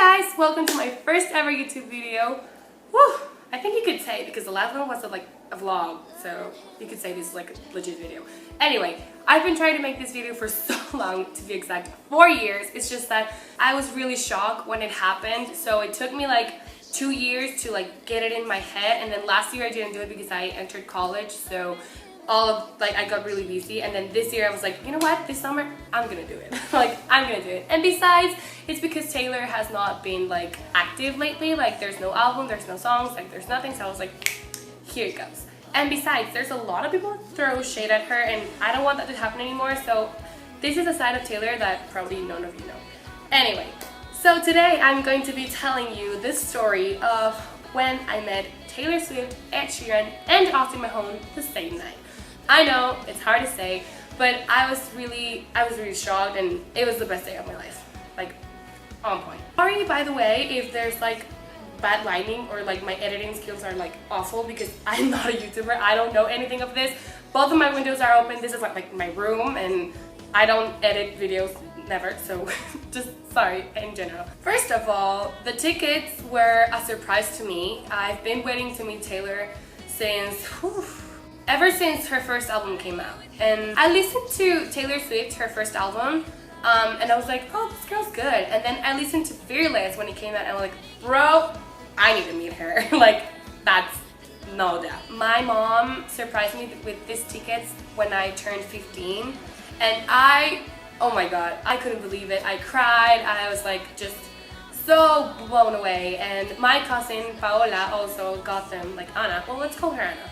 guys, welcome to my first ever YouTube video. Woo! I think you could say, because the last one was a vlog, so you could say this is like a legit video. Anyway, I've been trying to make this video for so long, to be exact, 4 years. It's just that I was really shocked when it happened, so it took me like 2 years to get it in my head, and then last year I didn't do it because I entered college, so I got really busy, and then this year I was like, you know what, this summer I'm gonna do it. I'm gonna do it. And besides, it's because Taylor has not been active lately. There's no album, there's no songs, there's nothing, so I was like, here it goes. And besides, there's a lot of people who throw shade at her, and I don't want that to happen anymore, so this is a side of Taylor that probably none of you know. Anyway, so today I'm going to be telling you this story of when I met Taylor Swift, Ed Sheeran, and Mahone the same night. I know, it's hard to say, but I was really shocked, and it was the best day of my life. On point. Sorry, by the way, if there's bad lighting or my editing skills are awful, because I'm not a YouTuber. I don't know anything of this. Both of my windows are open. This is my room, and I don't edit videos, never, so just sorry in general. First of all, the tickets were a surprise to me. I've been waiting to meet Taylor ever since her first album came out. And I listened to Taylor Swift, her first album, and I was like, oh, this girl's good. And then I listened to Fearless when it came out, and I was like, bro, I need to meet her. That's no doubt. My mom surprised me with these tickets when I turned 15, and oh my god, I couldn't believe it. I cried. I was just so blown away. And my cousin Paola also got them, Anna. Well, let's call her Anna.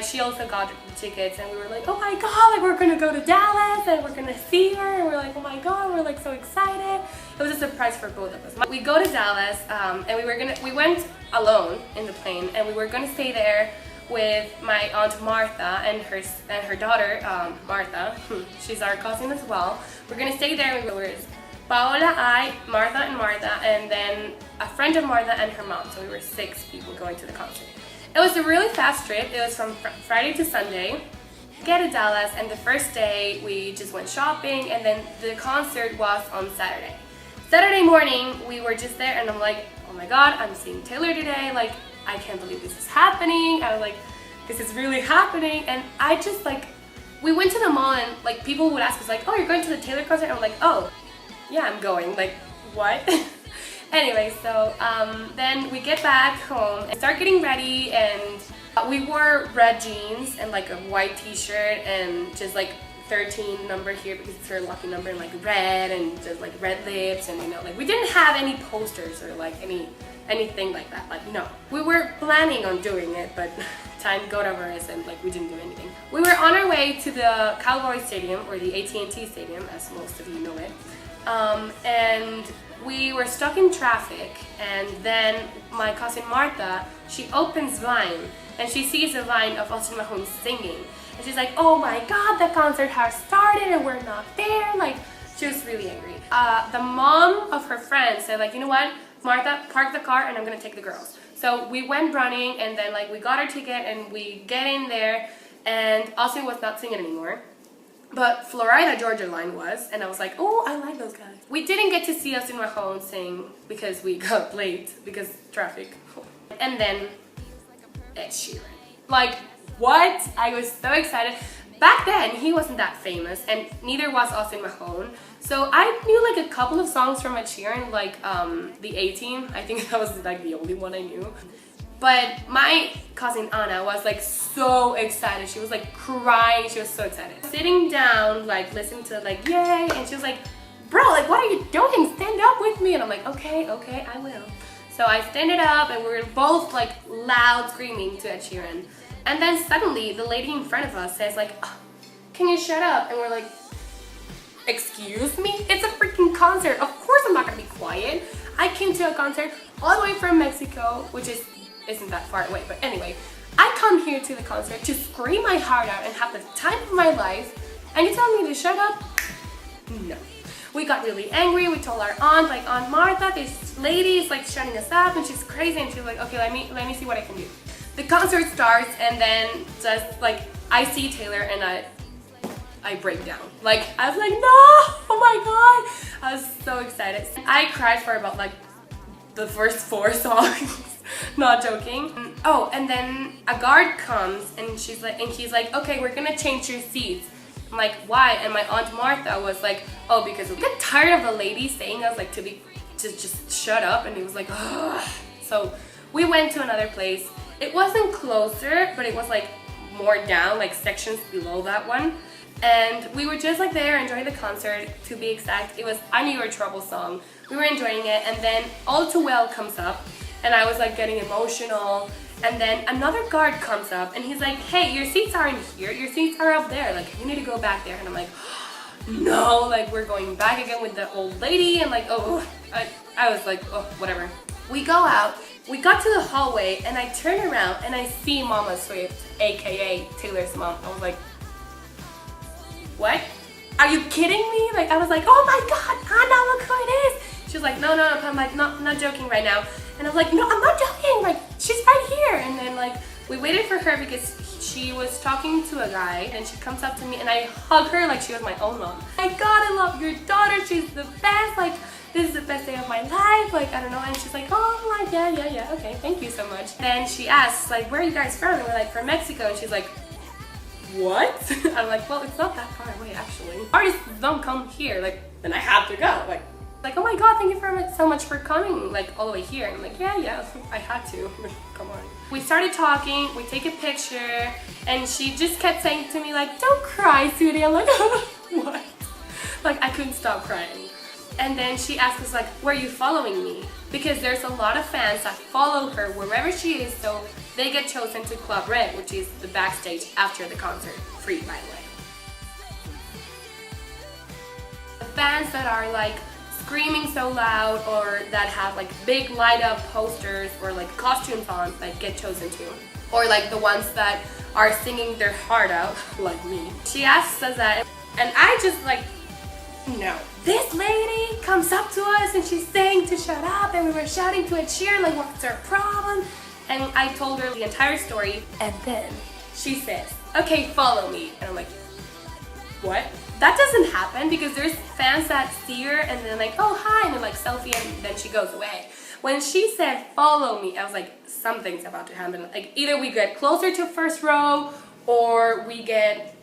She also got the tickets, and we were like, oh my god, we're gonna go to Dallas, and we're gonna see her, and we're like, oh my god, we're so excited. It was a surprise for both of us. We go to Dallas, and we went alone in the plane, and we were gonna stay there with my aunt Martha and her daughter, Martha. She's our cousin as well. We're gonna stay there, and we were Paola, Martha, and then a friend of Martha and her mom, so we were 6 people going to the concert. It was a really fast trip. It was from Friday to Sunday. Get to Dallas, and the first day we just went shopping, and then the concert was on Saturday. Saturday morning we were just there, and I'm like, oh my god, I'm seeing Taylor today. I can't believe this is happening. I was like, this is really happening. And I just we went to the mall, and people would ask us oh, you're going to the Taylor concert? And I'm like, oh yeah, I'm going. What? Anyway, so then we get back home and start getting ready, and we wore red jeans and a white t-shirt and just 13 number here because it's her lucky number, and red, and just red lips, and we didn't have any posters or anything like that. No, we were planning on doing it, but time got over us, and we didn't do anything. We were on our way to the Cowboys Stadium, or the AT&T Stadium, as most of you know it, and we were stuck in traffic, and then my cousin Martha, she opens Vine, and she sees a Vine of Mahone singing, and she's like, oh my god, the concert has started and we're not there. She was really angry. The mom of her friend said you know what, Martha, park the car and I'm gonna take the girls. So we went running, and then we got our ticket, and we get in there, and Austin was not singing anymore, but Florida Georgia Line was, and I was like, oh, I like those guys. We didn't get to see Mahone sing because we got late because traffic. And then Ed Sheeran. What? I was so excited. Back then, he wasn't that famous, and neither was Mahone. So I knew a couple of songs from Ed Sheeran, the 18. I think that was the only one I knew. But my cousin Anna was so excited. She was crying. She was so excited. Sitting down, listening to yay, and she was like, bro, what are you doing? Stand up with me. And I'm like, okay, I will. So I standed up, and we were both loud screaming to Ed Sheeran. And then suddenly the lady in front of us says oh, can you shut up? And we're like, excuse me? It's a freaking concert. Of course I'm not gonna be quiet. I came to a concert all the way from Mexico, which isn't that far away, but anyway, I come here to the concert to scream my heart out and have the time of my life, and you tell me to shut up? No. We got really angry. We told our aunt, Aunt Martha, this lady is shutting us up, and she's crazy, and she's like, okay, let me see what I can do. The concert starts, and then just I see Taylor, and I break down. I was like, no, oh my god. I was so excited. I cried for about the first 4 songs. Not joking. Oh, and then a guard comes and he's like, okay, we're gonna change your seats. I'm like, why? And my Aunt Martha was like, oh, because we get tired of the lady saying us like to just shut up, and he was like, ugh. So we went to another place. It wasn't closer, but it was like more down, like sections below that one. And we were just like there enjoying the concert. To be exact, it was I Knew Your Trouble song. We were enjoying it, and then All Too Well comes up, and I was like getting emotional. And then another guard comes up, and he's like, hey, your seats aren't here, your seats are up there, like you need to go back there. And I'm like, no, like we're going back again with the old lady. And like, oh, I was like, oh, whatever. We go out, we got to the hallway, and I turn around and I see Mama Swift, aka Taylor's mom. I was like, what? Are you kidding me? Like, I was like, oh my god, Anna, look who it is. She was like, no. I'm like, no, I'm not joking right now. And I was like, no, I'm not joking. Like, she's right here. And then like, we waited for her because she was talking to a guy, and she comes up to me and I hug her like she was my own mom. My god, I love your daughter. She's the best. Like, this is the best day of my life. Like, I don't know. And she's like, oh, like, yeah. Okay, thank you so much. Then she asks, like, where are you guys from? And we're like, from Mexico. And she's like, what? I'm like, well, it's not that far away actually. Artists don't come here, like, then I have to go. Like, oh my god, thank you so much for coming, like, all the way here. And I'm like, yeah, I had to. Come on. We started talking, we take a picture, and she just kept saying to me, like, don't cry, sweetie. I'm like, what? Like, I couldn't stop crying. And then she asked us, like, where are you following me? Because there's a lot of fans that follow her wherever she is, so they get chosen to Club Red, which is the backstage after the concert. Free, by the way. The fans that are like screaming so loud, or that have like big light up posters or like costumes on, like get chosen to. Or like the ones that are singing their heart out, like me. She asks us that, and I just like, no. This lady comes up to us and she's saying to shut up, and we were shouting to Sheeran, like, what's her problem? And I told her the entire story, and then she says, okay, follow me. And I'm like, what? That doesn't happen, because there's fans that see her and then like, oh, hi, and then like selfie, and then she goes away. When she said, follow me, I was like, something's about to happen. Like, either we get closer to first row, or we get,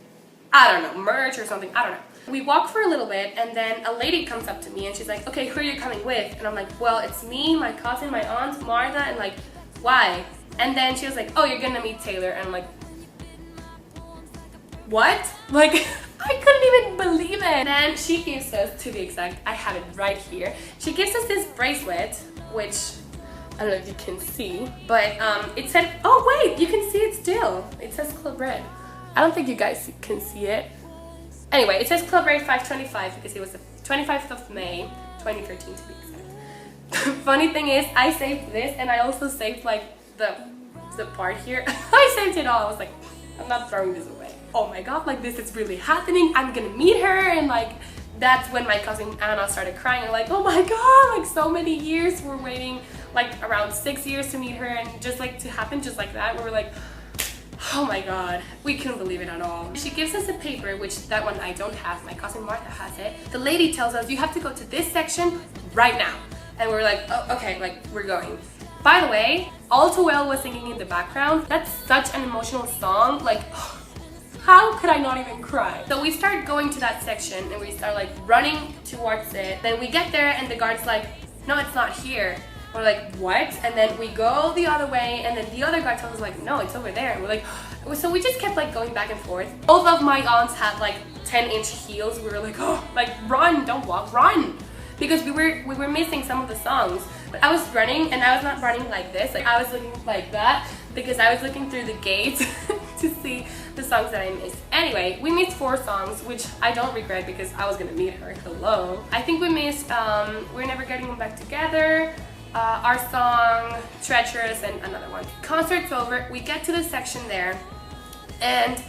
I don't know, merch or something, I don't know. We walk for a little bit, and then a lady comes up to me and she's like, okay, who are you coming with? And I'm like, well, it's me, my cousin, my aunt, Martha, and like, why? And then she was like, oh, you're gonna meet Taylor. And I'm like, what? Like, I couldn't even believe it. And then she gives us, to be exact, I have it right here. She gives us this bracelet, which I don't know if you can see, but it said, oh wait, you can see it still. It says Club Red. I don't think you guys can see it. Anyway, it says Club Red 525 because it was the 25th of May, 2013 to be exact. Funny thing is, I saved this, and I also saved like the part here. I saved it all. I was like, I'm not throwing this away. Oh my god, like this is really happening. I'm gonna meet her. And like, that's when my cousin Anna started crying. I'm like, oh my god, like so many years. We're waiting like around 6 years to meet her, and just like to happen just like that. We were like, oh my god, we couldn't believe it at all. She gives us a paper, which that one I don't have, my cousin Martha has it. The lady tells us, you have to go to this section right now. And we're like, oh, okay, like we're going. By the way, All Too Well was singing in the background. That's such an emotional song, like, how could I not even cry? So we start going to that section, and we start like running towards it. Then we get there, and the guard's like, no, it's not here. We're like, what? And then we go the other way, and then the other guy tells us like, no, it's over there. And we're like, so we just kept like going back and forth. Both of my aunts had like 10-inch heels. We were like, oh, like run, don't walk, run. Because we were missing some of the songs. But I was running, and I was not running like this. Like I was looking like that, because I was looking through the gates to see the songs that I missed. Anyway, we missed 4 songs, which I don't regret because I was gonna meet her. Hello. I think we missed We're Never Getting Back Together, our song Treacherous, and another one. Concert's over, we get to the section there, and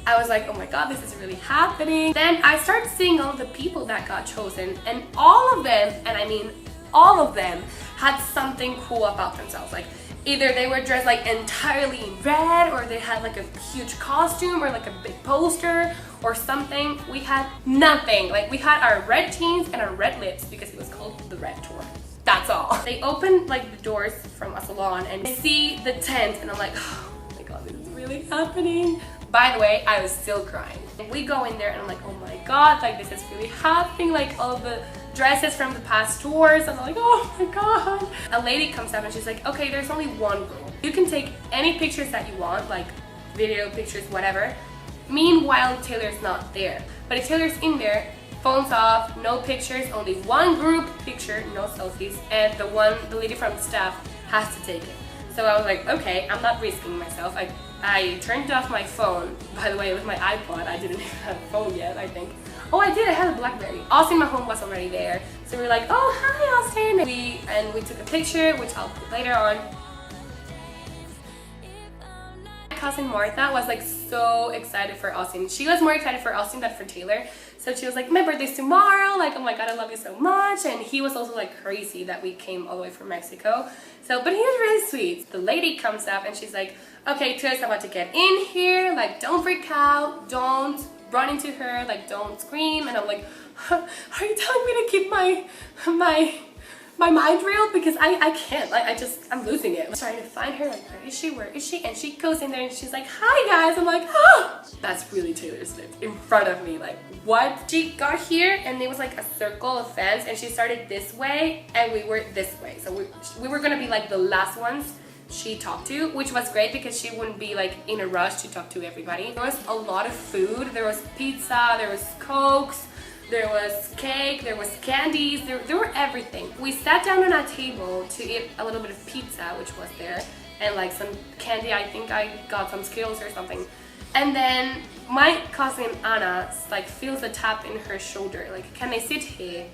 I was like, oh my god, this is really happening. Then I start seeing all the people that got chosen, and all of them, and I mean all of them, had something cool about themselves. Like either they were dressed like entirely in red, or they had like a huge costume, or like a big poster or something. We had nothing. Like we had our red jeans and our red lips, because it was called the Red Tour. That's all. They opened like the doors from a salon and I see the tent and I'm like, oh my god, this is really happening. By the way, I was still crying. And we go in there and I'm like, oh my god, like this is really happening, like all the dresses from the past tours, and I'm like, oh my god. A lady comes up and she's like, okay, there's only one rule. You can take any pictures that you want, like video, pictures, whatever. Meanwhile, Taylor's not there. But if Taylor's in there, phones off, no pictures, only one group picture, no selfies, and the lady from the staff has to take it. So I was like, okay, I'm not risking myself. I turned off my phone. By the way, it was my iPod. I didn't even have a phone yet, I think. Oh, I did, I had a BlackBerry. Austin Mahone was already there. So we were like, oh, hi Austin. And we took a picture, which I'll put later on. My cousin Martha was like so excited for Austin. She was more excited for Austin than for Taylor. So she was like, my birthday's tomorrow. Like, oh my god, I love you so much. And he was also like crazy that we came all the way from Mexico. So, but he was really sweet. The lady comes up and she's like, okay, Taylor's about to get in here. Like, don't freak out. Don't run into her. Like, don't scream. And I'm like, are you telling me to keep my mind real? Because I can't. Like, I'm losing it. I'm trying to find her. Like, where is she? Where is she? And she goes in there and she's like, hi guys. I'm like, oh, that's really Taylor Swift in front of me. Like, what? She got here and it was like a circle of fans and she started this way and we were this way. So we were gonna be like the last ones she talked to, which was great because she wouldn't be like in a rush to talk to everybody. There was a lot of food. There was pizza, there was Cokes, there was cake, there was candies, there were everything. We sat down on a table to eat a little bit of pizza, which was there, and like some candy. I think I got some Skittles or something. And then my cousin Anna like feels a tap in her shoulder, like, can I sit here?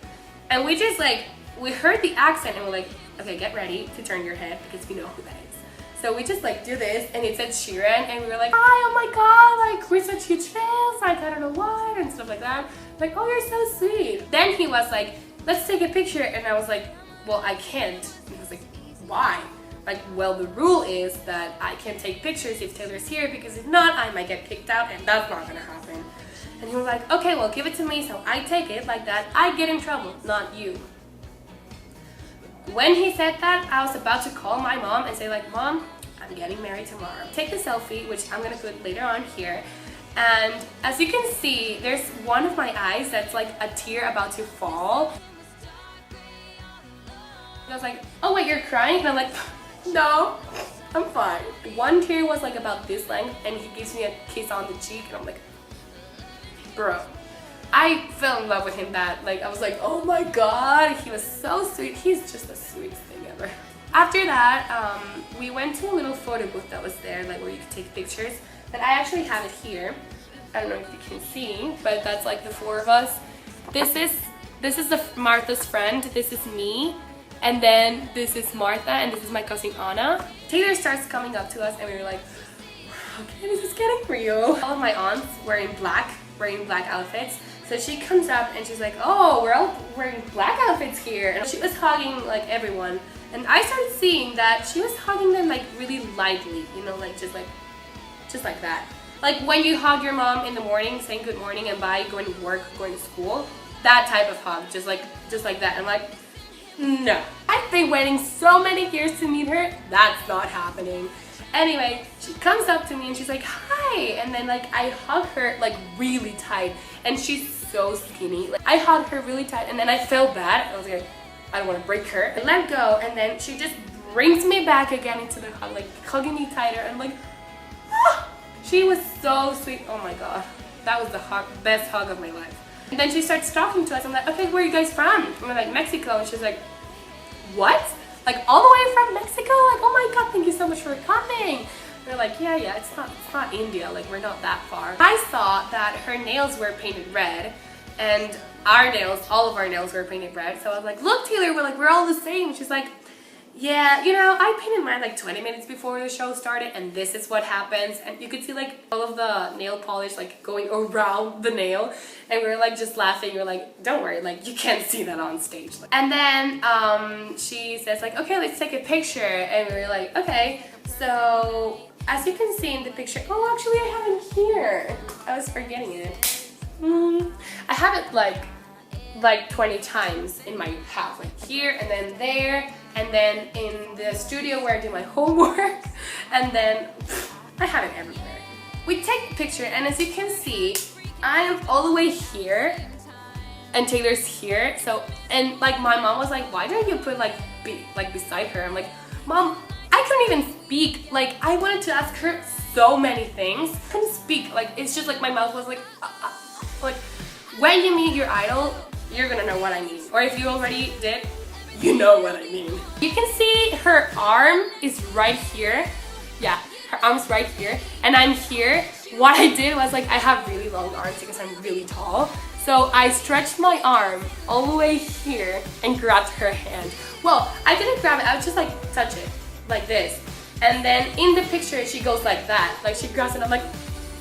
And we just like, we heard the accent and we're like, okay, get ready to turn your head because we know who that is. So we just like do this and it said Sheeran and we were like, hi, oh my god, like we're such huge fans, like I don't know what, and stuff like that. Like, oh, you're so sweet. Then he was like, let's take a picture, and I was like, well, I can't. And he was like, why? Like, well, the rule is that I can't take pictures if Taylor's here because if not, I might get kicked out and that's not gonna happen. And he was like, okay, well, give it to me. So I take it like that. I get in trouble, not you. When he said that, I was about to call my mom and say like, Mom, I'm getting married tomorrow. Take the selfie, which I'm gonna put later on here. And as you can see, there's one of my eyes that's like a tear about to fall. I was like, oh wait, you're crying? And I'm like, no, I'm fine. One tear was like about this length and he gives me a kiss on the cheek and I'm like, bro. I fell in love with him that, like, I was like, oh my god, he was so sweet. He's just the sweetest thing ever. After that, we went to a little photo booth that was there, like where you could take pictures. But I actually have it here. I don't know if you can see, but that's like the four of us. This is Martha's friend. This is me. And then this is Martha and this is my cousin Anna. Taylor starts coming up to us and we were like, okay, this is getting real. All of my aunts were in black, wearing black outfits. So she comes up and she's like, oh, we're all wearing black outfits here. And she was hugging like everyone. And I started seeing that she was hugging them like really lightly, you know, like just like that. Like when you hug your mom in the morning, saying good morning and bye, going to work, going to school. That type of hug, just like that. I'm like, no. I've been waiting so many years to meet her. That's not happening. Anyway, she comes up to me and she's like, hi. And then like I hug her like really tight. And she's so skinny. Like, I hugged her really tight and then I felt bad. I was like, I don't want to break her. I let go and then she just brings me back again into the hug, like hugging me tighter and like, ah! She was so sweet. Oh my god. That was the best hug of my life. And then she starts talking to us. I'm like, okay, where are you guys from? And we're like, Mexico. And she's like, what? Like all the way from Mexico? Like, oh my god, thank you so much for coming. We're like, yeah, it's not India. Like, we're not that far. I saw that her nails were painted red and our nails, all of our nails were painted red. So I was like, look, Taylor, we're all the same. She's like, yeah, you know, I painted mine like 20 minutes before the show started and this is what happens. And you could see like all of the nail polish like going around the nail and we were like just laughing. We were like, don't worry, like you can't see that on stage. And then she says like, okay, let's take a picture. And we were like, okay. So as you can see in the picture, oh, actually I have it here. I was forgetting it. I have it like like 20 times in my house, like here and then there, and then in the studio where I do my homework, and then I have it everywhere. We take the picture, and as you can see, I am all the way here and Taylor's here. So, and like my mom was like, why don't you put like beside her? I'm like, Mom, I couldn't even speak. Like, I wanted to ask her so many things. I couldn't speak. Like, it's just like my mouth was like when you meet your idol, you're gonna know what I mean. Or if you already did, you know what I mean. You can see her arm is right here. Yeah, her arm's right here. And I'm here. What I did was like, I have really long arms because I'm really tall. So I stretched my arm all the way here and grabbed her hand. Well, I didn't grab it, I would just like touch it, like this. And then in the picture, she goes like that. Like she grabs it, I'm like,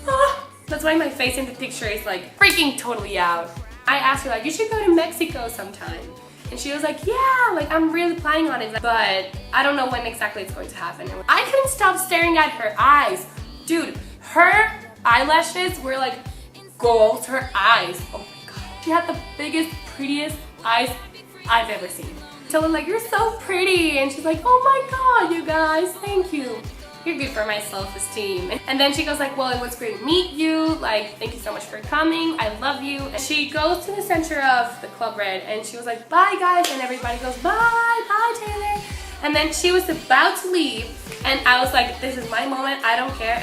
ah. That's why my face in the picture is like freaking totally out. I asked her like, you should go to Mexico sometime. And she was like, yeah, like I'm really planning on it. But I don't know when exactly it's going to happen. I couldn't stop staring at her eyes. Dude, her eyelashes were like gold, her eyes. Oh my God. She had the biggest, prettiest eyes I've ever seen. So I'm like, you're so pretty. And she's like, oh my God, you guys, thank you. You're good for my self-esteem. And then she goes like, well, it was great to meet you. Like, thank you so much for coming. I love you. And she goes to the center of the Club Red and she was like, bye guys. And everybody goes, bye, bye Taylor. And then she was about to leave. And I was like, this is my moment. I don't care.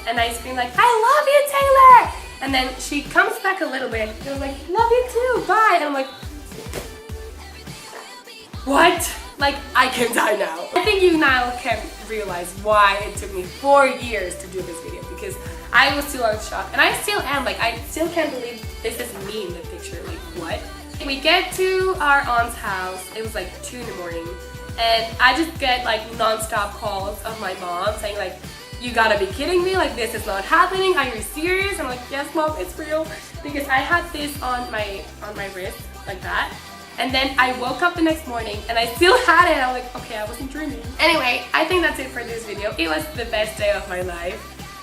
And I screamed like, I love you, Taylor. And then she comes back a little bit. And she was like, love you too, bye. And I'm like, what? Like, I can die now. I think you now can realize why it took me 4 years to do this video, because I was still in shock, and I still am. Like, I still can't believe this is me in the picture. Like, what? We get to our aunt's house. It was like 2 in the morning, and I just get like non-stop calls of my mom saying like, you gotta be kidding me, like this is not happening, are you serious? I'm like, yes mom, it's real, because I had this on my wrist like that. And then I woke up the next morning and I still had it. I'm like, okay, I wasn't dreaming. Anyway, I think that's it for this video. It was the best day of my life.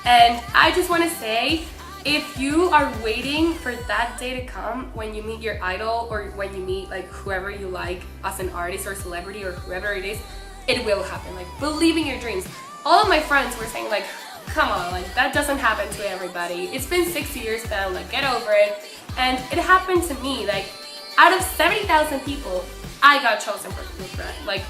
And I just want to say, if you are waiting for that day to come when you meet your idol, or when you meet like whoever you like as an artist or celebrity or whoever it is, it will happen. Like, believe in your dreams. All of my friends were saying like, come on, like that doesn't happen to everybody. It's been 6 years now, like get over it. And it happened to me. Like, out of 70,000 people, I got chosen for Club Red. Like,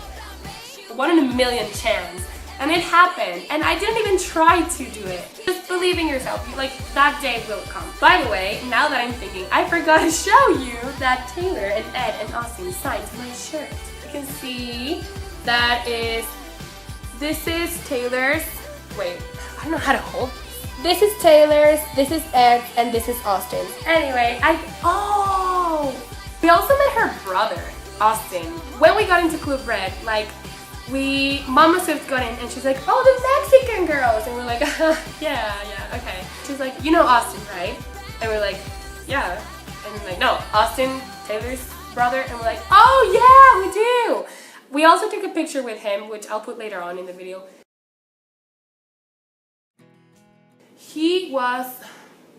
1 in a million chance. And it happened. And I didn't even try to do it. Just believe in yourself. Like, that day will come. By the way, now that I'm thinking, I forgot to show you that Taylor and Ed and Austin signed my shirt. You can see that this is Taylor's. Wait, I don't know how to hold this. This is Taylor's, this is Ed's, and this is Austin's. Anyway, we also met her brother, Austin. When we got into Club Red, like, Mama Swift got in and she's like, oh, the Mexican girls. And we're like, yeah, okay. She's like, you know Austin, right? And we're like, yeah. And we're like, no, Austin, Taylor's brother. And we're like, oh yeah, we do. We also took a picture with him, which I'll put later on in the video. He was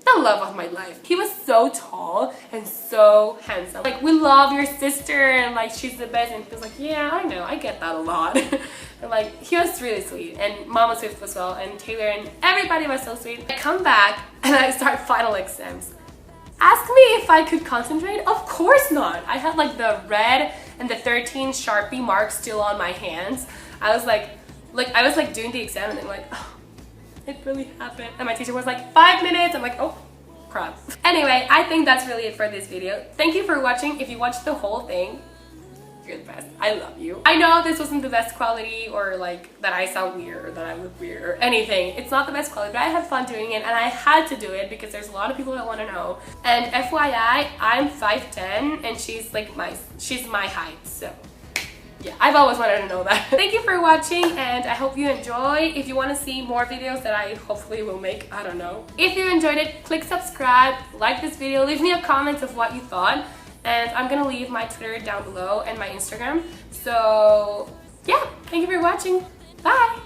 the love of my life. He was so tall and so handsome. Like, we love your sister, and like she's the best. And he was like, yeah, I know, I get that a lot. And like, he was really sweet, and Mama Swift as well, and Taylor, and everybody was so sweet. I come back and I start final exams. Ask me if I could concentrate? Of course not. I had like the red and the 13 Sharpie marks still on my hands. I was like doing the exam, and then like, oh, it really happened. And my teacher was like, 5 minutes. I'm like, oh crap. Anyway, I think that's really it for this video. Thank you for watching. If you watched the whole thing, you're the best. I love you. I know this wasn't the best quality, or like that I sound weird or that I look weird or anything. It's not the best quality, but I had fun doing it, and I had to do it because there's a lot of people that want to know. And FYI, I'm 5'10", and she's my height, so yeah, I've always wanted to know that. Thank you for watching, and I hope you enjoy. If you want to see more videos that I hopefully will make, I don't know. If you enjoyed it, click subscribe, like this video, leave me a comment of what you thought, and I'm gonna leave my Twitter down below and my Instagram. So yeah, thank you for watching. Bye!